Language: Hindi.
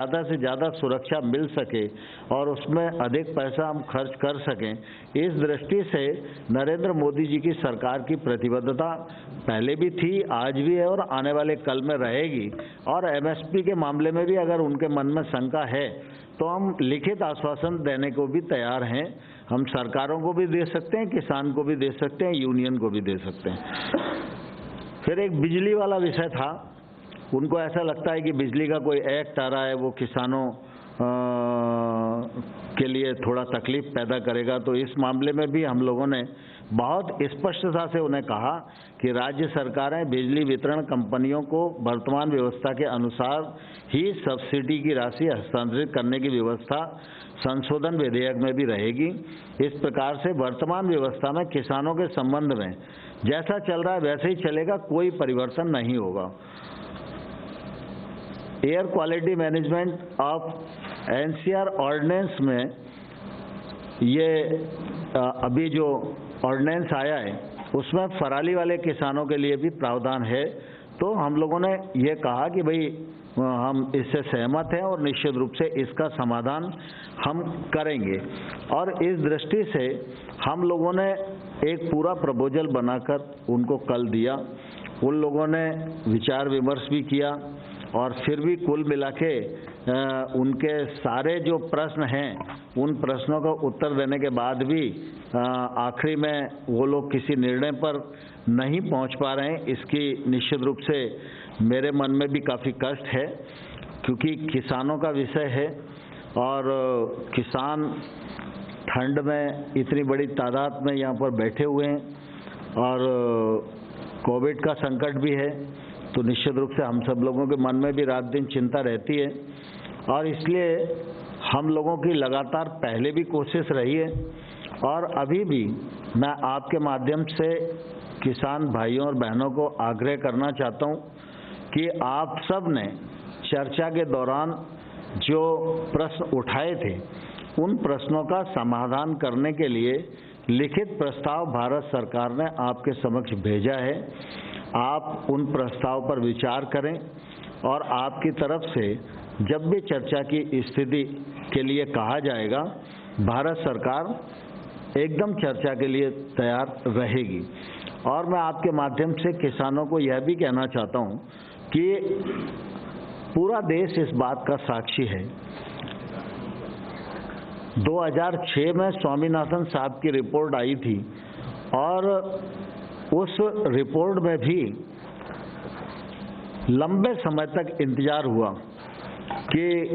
ज़्यादा से ज़्यादा सुरक्षा मिल सके और उसमें अधिक पैसा हम खर्च कर सकें, इस दृष्टि से नरेंद्र मोदी जी की सरकार की प्रतिबद्धता पहले भी थी, आज भी है और आने वाले कल में रहेगी। और एमएसपी के मामले में भी अगर उनके मन में शंका है तो हम लिखित आश्वासन देने को भी तैयार हैं। हम सरकारों को भी दे सकते हैं, किसान को भी दे सकते हैं, यूनियन को भी दे सकते हैं। फिर एक बिजली वाला विषय था। उनको ऐसा लगता है कि बिजली का कोई एक्ट आ रहा है वो किसानों के लिए थोड़ा तकलीफ पैदा करेगा, तो इस मामले में भी हम लोगों ने बहुत स्पष्टता से उन्हें कहा कि राज्य सरकारें बिजली वितरण कंपनियों को वर्तमान व्यवस्था के अनुसार ही सब्सिडी की राशि हस्तांतरित करने की व्यवस्था संशोधन विधेयक में भी रहेगी। इस प्रकार से वर्तमान व्यवस्था में किसानों के संबंध में जैसा चल रहा है वैसे ही चलेगा, कोई परिवर्तन नहीं होगा। Air quality management of NCR ordinance में ये अभी जो ऑर्डिनेंस आया है उसमें फराली वाले किसानों के लिए भी प्रावधान है। तो हम लोगों ने ये कहा कि भाई हम इससे सहमत हैं और निश्चित रूप से इसका समाधान हम करेंगे। और इस दृष्टि से हम लोगों ने एक पूरा प्रपोजल बनाकर उनको कल दिया। उन लोगों ने विचार विमर्श भी किया और फिर भी कुल मिला के उनके सारे जो प्रश्न हैं उन प्रश्नों का उत्तर देने के बाद भी आखिरी में वो लोग किसी निर्णय पर नहीं पहुंच पा रहे हैं। इसकी निश्चित रूप से मेरे मन में भी काफ़ी कष्ट है, क्योंकि किसानों का विषय है और किसान ठंड में इतनी बड़ी तादाद में यहाँ पर बैठे हुए हैं और कोविड का संकट भी है, तो निश्चित रूप से हम सब लोगों के मन में भी रात दिन चिंता रहती है। और इसलिए हम लोगों की लगातार पहले भी कोशिश रही है और अभी भी मैं आपके माध्यम से किसान भाइयों और बहनों को आग्रह करना चाहता हूं कि आप सब ने चर्चा के दौरान जो प्रश्न उठाए थे उन प्रश्नों का समाधान करने के लिए लिखित प्रस्ताव भारत सरकार ने आपके समक्ष भेजा है। आप उन प्रस्ताव पर विचार करें और आपकी तरफ से जब भी चर्चा की स्थिति के लिए कहा जाएगा, भारत सरकार एकदम चर्चा के लिए तैयार रहेगी। और मैं आपके माध्यम से किसानों को यह भी कहना चाहता हूं कि पूरा देश इस बात का साक्षी है। 2006 में स्वामीनाथन साहब की रिपोर्ट आई थी और उस रिपोर्ट में भी लंबे समय तक इंतजार हुआ कि